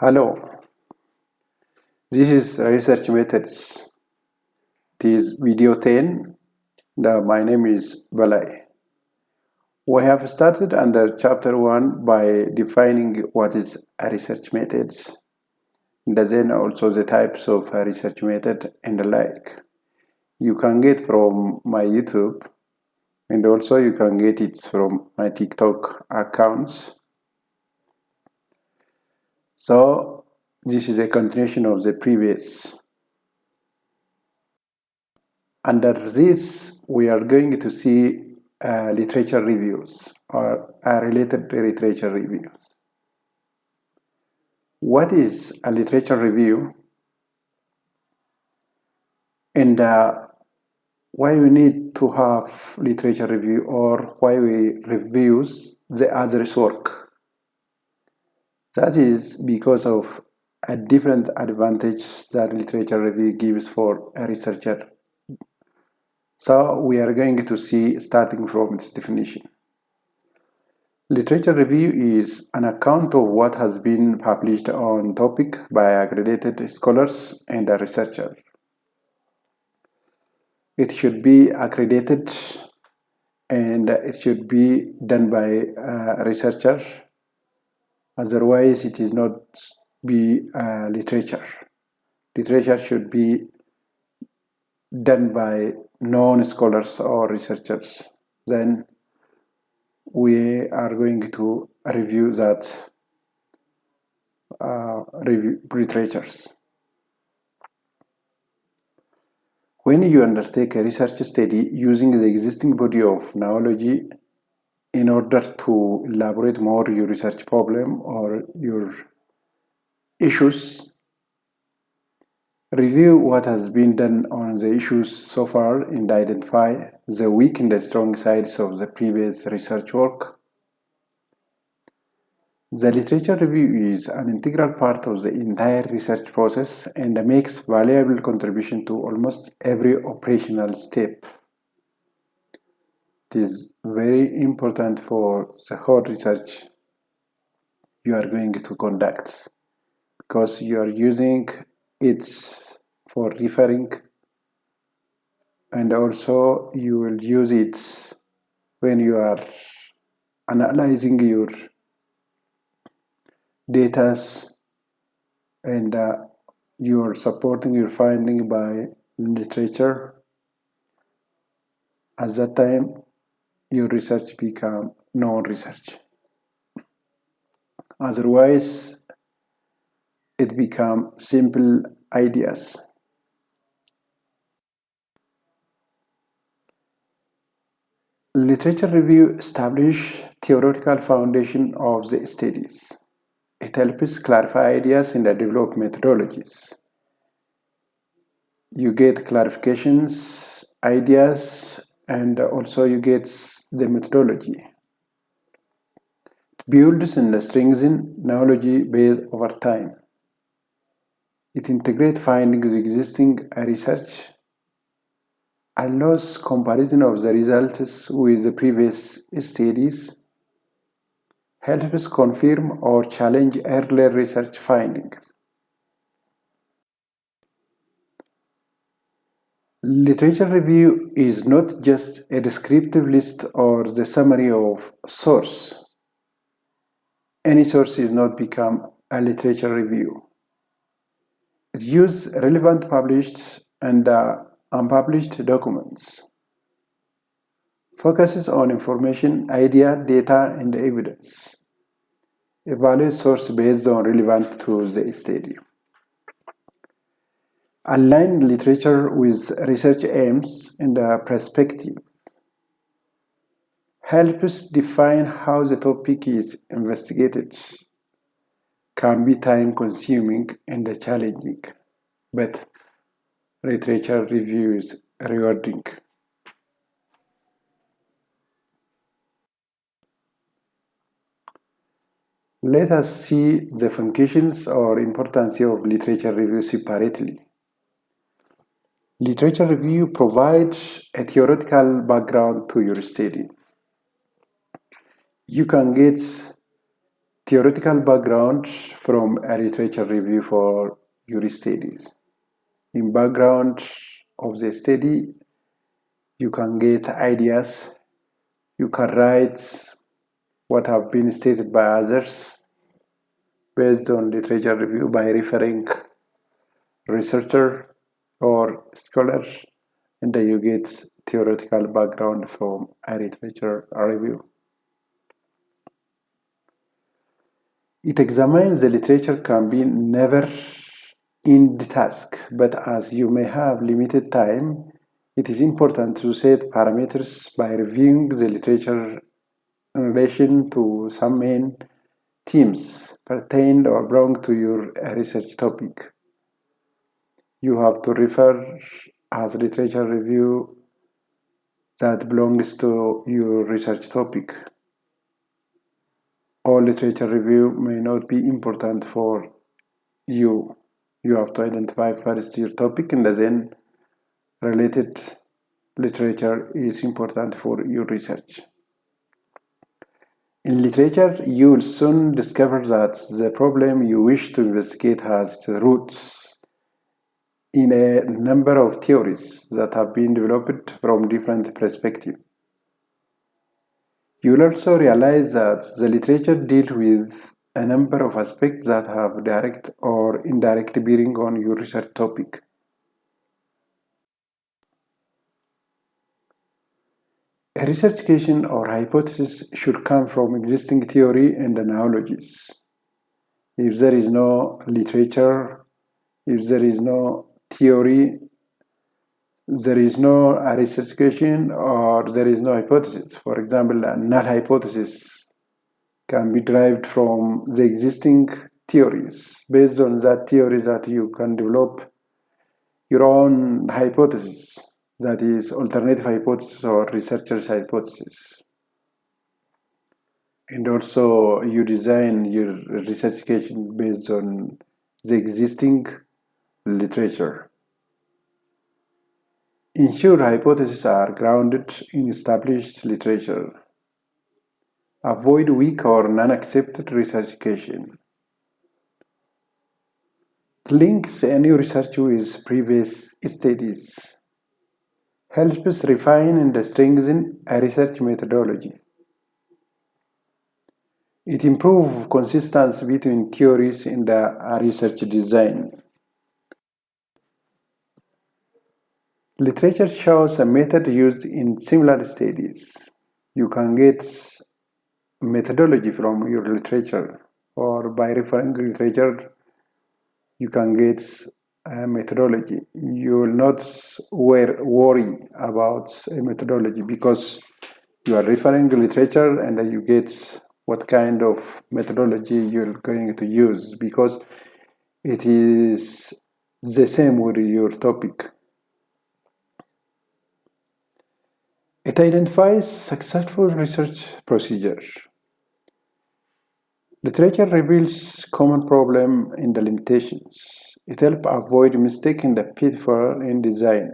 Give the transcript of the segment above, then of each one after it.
Hello, this is Research Methods. This is video 10. My name is Balai. We have started under chapter 1 by defining what is a research method, and then also the types of a research method and the like. You can get from my YouTube, and also you can get it from my TikTok accounts. So this is a continuation of the previous. Under this, we are going to see literature reviews or related literature reviews. What is a literature review? And why we need to have literature review, or why we reviews the others' work? That is because of a different advantage that literature review gives for a researcher. So we are going to see starting from its definition. Literature review is an account of what has been published on topic by accredited scholars and a researcher. It should be accredited and it should be done by a researcher. Otherwise, it is not be literature. Literature should be done by non-scholars or researchers. Then we are going to review that literatures. When you undertake a research study using the existing body of knowledge in order to elaborate more your research problem or your issues, review what has been done on the issues so far and identify the weak and the strong sides of the previous research work. The literature review is an integral part of the entire research process and makes valuable contribution to almost every operational step. It is very important for the whole research you are going to conduct, because you are using it for referring, and also you will use it when you are analyzing your data, and you are supporting your finding by literature. At that time, your research become non-research. Otherwise, it become simple ideas. Literature review establish theoretical foundation of the studies. It helps clarify ideas and develop methodologies. You get clarifications, ideas, and also you get the methodology. It builds and strengthens knowledge base over time. It integrates findings with existing research, allows comparison of the results with the previous studies, helps confirm or challenge earlier research findings. Literature review is not just a descriptive list or the summary of source. Any source is not become a literature review. It uses relevant published and unpublished documents. Focuses on information, idea, data, and evidence. Evaluates source based on relevant to the study. Align literature with research aims and perspective. Helps define how the topic is investigated. Can be time-consuming and challenging, but literature review is rewarding. Let us see the functions or importance of literature review separately. Literature review provides a theoretical background to your study. You can get theoretical background from a literature review for your studies. In background of the study, you can get ideas, you can write what have been stated by others based on literature review by referring researcher or scholars, and then you get theoretical background from a literature review. It examines the literature can be never end task, but as you may have limited time, it is important to set parameters by reviewing the literature in relation to some main themes pertain or belong to your research topic. You have to refer as literature review that belongs to your research topic. All literature review may not be important for you. You have to identify first your topic, and then related literature is important for your research. In literature, you will soon discover that the problem you wish to investigate has its roots in a number of theories that have been developed from different perspectives. You will also realize that the literature deals with a number of aspects that have direct or indirect bearing on your research topic. A research question or hypothesis should come from existing theory and analogies. If there is no literature, if there is no theory, there is no research question or there is no hypothesis. For example, a null hypothesis can be derived from the existing theories. Based on that theory that you can develop your own hypothesis, that is alternative hypothesis or researcher's hypothesis. And also you design your research question based on the existing literature. Ensure hypotheses are grounded in established literature. Avoid weak or non-accepted research question. Links any research with previous studies. Helps refine and strengthen a research methodology. It improves consistency between theories and research design. Literature shows a method used in similar studies. You can get methodology from your literature, or by referring to literature, you can get a methodology. You will not worry about a methodology because you are referring to literature and you get what kind of methodology you're going to use because it is the same with your topic. It identifies successful research procedures. Literature reveals common problems and the limitations. It helps avoid mistakes and the pitfall in design.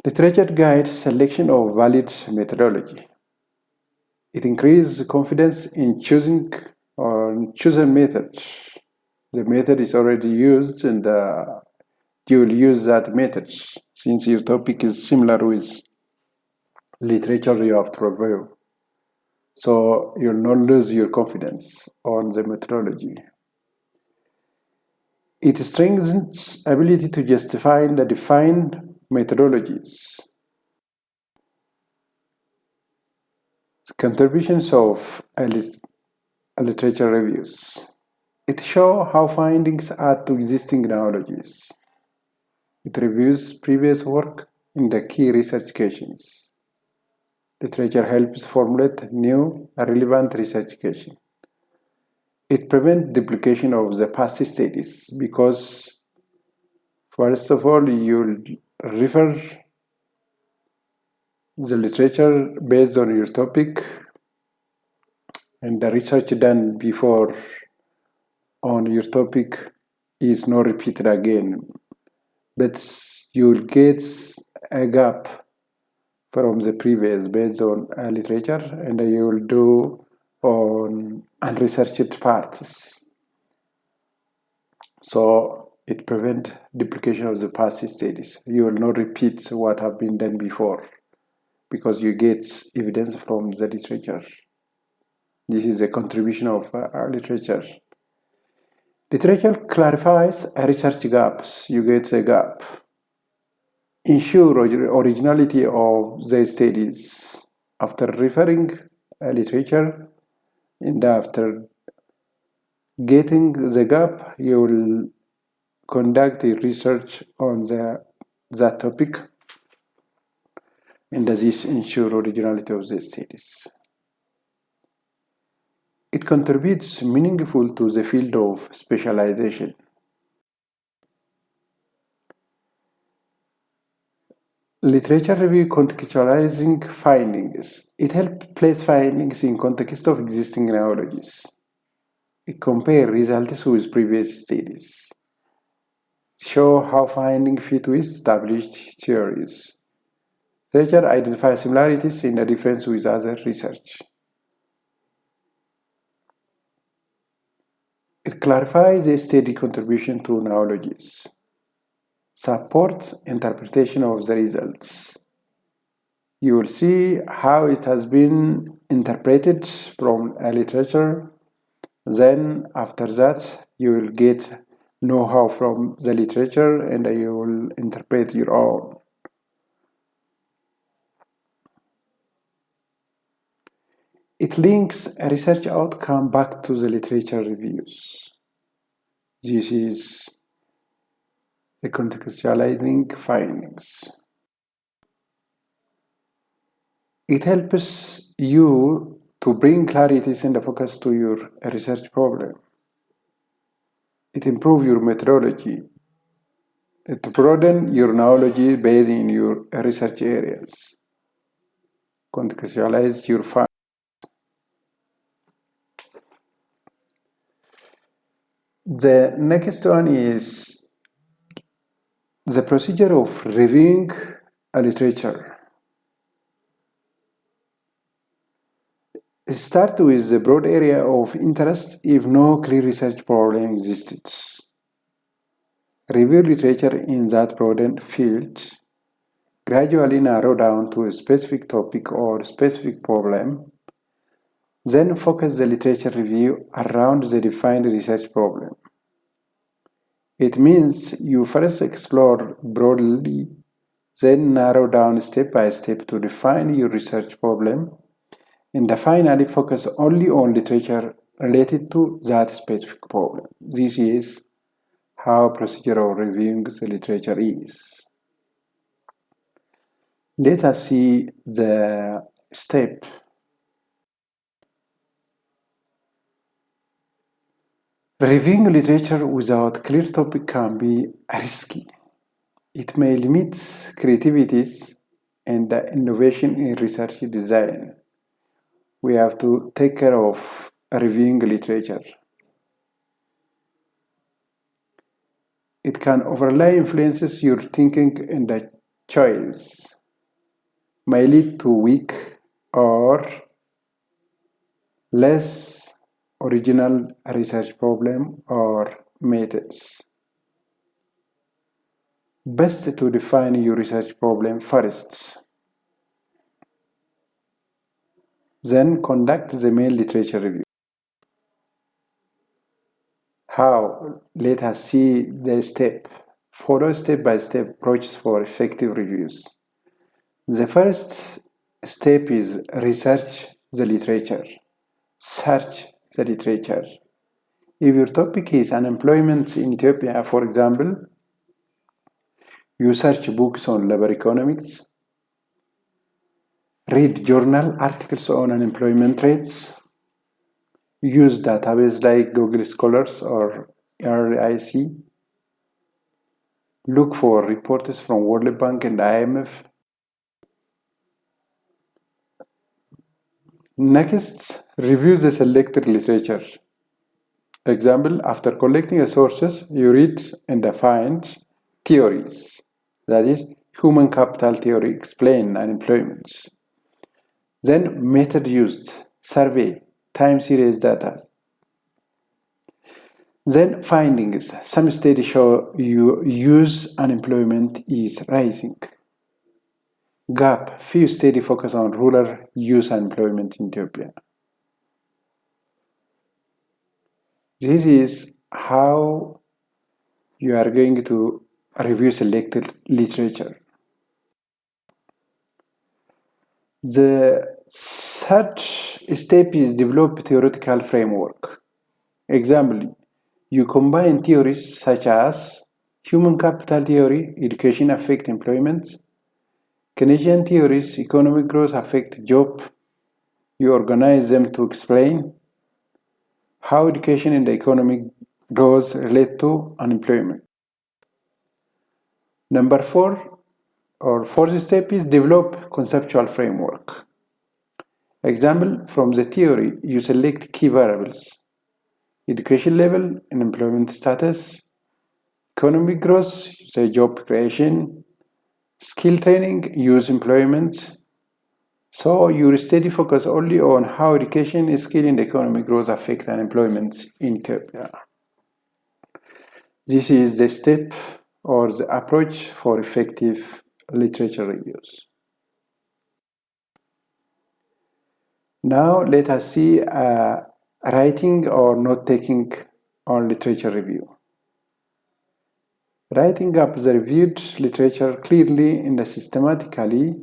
Literature guides selection of valid methodology. It increases confidence in choosing methods. The method is already used and you will use that method since your topic is similar with literature you have to review. So you'll not lose your confidence on the methodology. It strengthens ability to justify the defined methodologies. The contributions of literature reviews. It shows how findings add to existing knowledges. It reviews previous work in the key research questions. Literature helps formulate new, relevant research questions. It prevents duplication of the past studies because, first of all, you'll refer the literature based on your topic and the research done before on your topic is not repeated again. But you'll get a gap from the previous based on literature and you will do on unresearched parts. So it prevents duplication of the past studies. You will not repeat what have been done before because you get evidence from the literature. This is a contribution of our literature. Literature clarifies research gaps. You get a gap. Ensure originality of the studies. After referring literature and after getting the gap, you will conduct the research on that topic, and this ensure originality of the studies. It contributes meaningful to the field of specialization. Literature review contextualizing findings. It helps place findings in context of existing knowledges. It compares results with previous studies. Show how findings fit with established theories. Literature identifies similarities and differences with other research. It clarifies the study contribution to knowledges. Support interpretation of the results. You will see how it has been interpreted from a literature. Then after that, you will get know-how from the literature and you will interpret your own. It links a research outcome back to the literature reviews. This is the contextualizing findings. It helps you to bring clarity and focus to your research problem. It improves your methodology. It broadens your knowledge base in your research areas. Contextualize your findings. The next one is the procedure of reviewing a literature. Start with the broad area of interest if no clear research problem existed. Review literature in that broadened field. Gradually narrow down to a specific topic or specific problem. Then focus the literature review around the defined research problem. It means you first explore broadly, then narrow down step by step to define your research problem, and finally focus only on literature related to that specific problem. This is how procedure of reviewing the literature is. Let us see the step. Reviewing literature without clear topic can be risky. It may limit creativity and innovation in research design. We have to take care of reviewing literature. It can overlay influences your thinking and the choice. May lead to weak or less original research problem or methods. Best to define your research problem first. Then conduct the main literature review. How? Let us see the step. Follow step-by-step approaches for effective reviews. The first step is research the literature. Search the literature. If your topic is unemployment in Ethiopia, for example, you search books on labor economics, read journal articles on unemployment rates, use databases like Google Scholars or RIC, look for reports from World Bank and IMF. Next, review the selected literature. Example, after collecting sources, you read and find theories. That is, human capital theory explain unemployment. Then method used, survey, time series data. Then findings. Some studies show youth unemployment is rising. Gap. Few studies focus on rural youth unemployment in Ethiopia. This is how you are going to review selected literature. The third step is develop theoretical framework. Example, you combine theories such as human capital theory, education affect employment, Keynesian theories, economic growth affect job. You organize them to explain how education and the economic growth relate to unemployment. Number fourth step is develop conceptual framework. Example, from the theory, you select key variables: education level and employment status, economic growth, say job creation, skill training, use employment. So your study focus only on how education, skill, and economic growth affect unemployment in Ethiopia. This is the step or the approach for effective literature reviews. Now let us see writing or note-taking on literature review. Writing up the reviewed literature clearly and systematically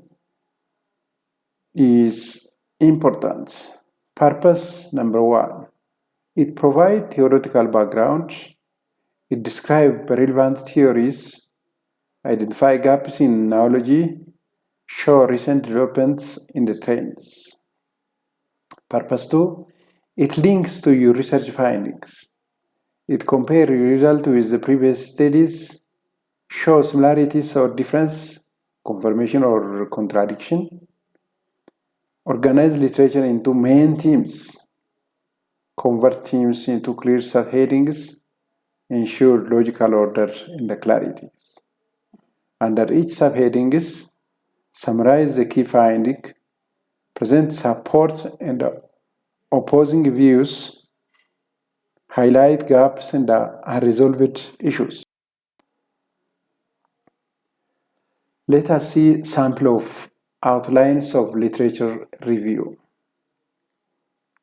is important. Purpose number one, it provides theoretical background, it describes relevant theories, identify gaps in knowledge, show recent developments in the trends. Purpose 2, it links to your research findings. It compares your result with the previous studies, show similarities or difference, confirmation or contradiction. Organize literature into main themes, convert themes into clear subheadings, ensure logical order and clarity. Under each subheadings, summarize the key finding, present support and opposing views, highlight gaps and unresolved issues. Let us see sample of outlines of literature review.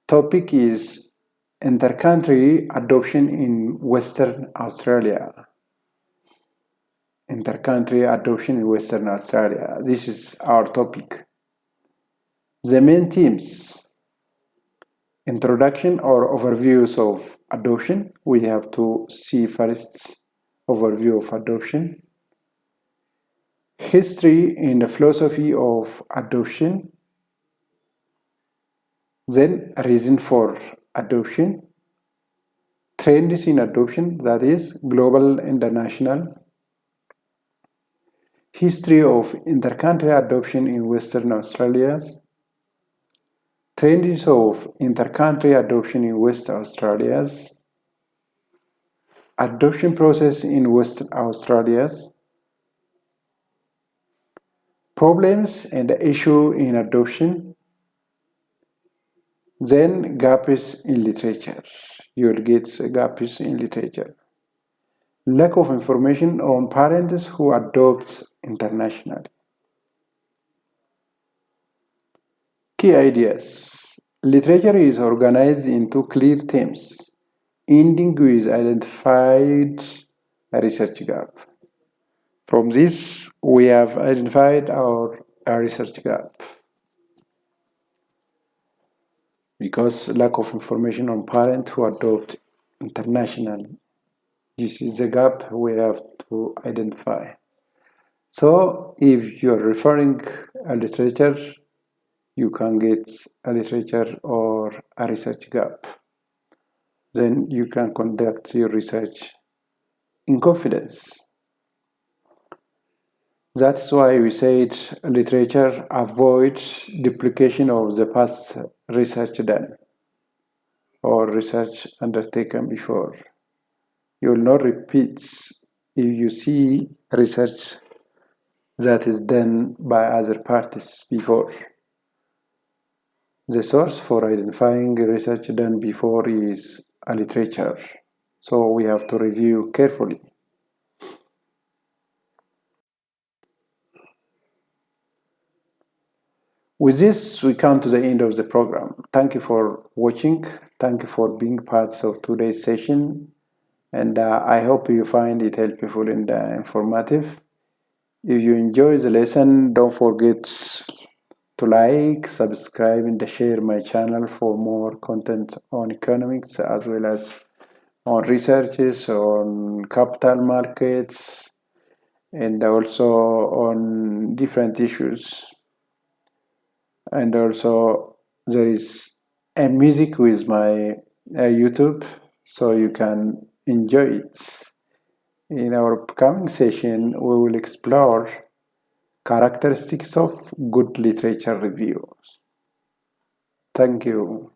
Topic is intercountry adoption in Western Australia. Intercountry adoption in Western Australia. This is our topic. The main themes: introduction or overviews of adoption. We have to see first overview of adoption. History and the philosophy of adoption. Then reason for adoption. Trends in adoption, that is global, international. History of intercountry adoption in Western Australia. Trends of intercountry adoption in West Australia. Adoption process in West Australia. Problems and issue in adoption. Then gaps in literature. You will get gaps in literature. Lack of information on parents who adopt internationally. Key ideas. Literature is organized into clear themes, ending with identified research gap. From this, we have identified our research gap. Because lack of information on parents who adopt internationally. This is the gap we have to identify. So if you're referring a literature, you can get a literature or a research gap. Then you can conduct your research in confidence. That's why we said literature avoids duplication of the past research done or research undertaken before. You will not repeat if you see research that is done by other parties before. The source for identifying research done before is a literature, so we have to review carefully. With this, we come to the end of the program. Thank you for watching. Thank you for being parts of today's session. And I hope you find it helpful and informative. If you enjoy the lesson, don't forget to like, subscribe, and share my channel for more content on economics as well as on researches on capital markets and also on different issues. And also there is a music with my YouTube, so you can enjoy it. In our upcoming session, we will explore characteristics of good literature reviews. Thank you.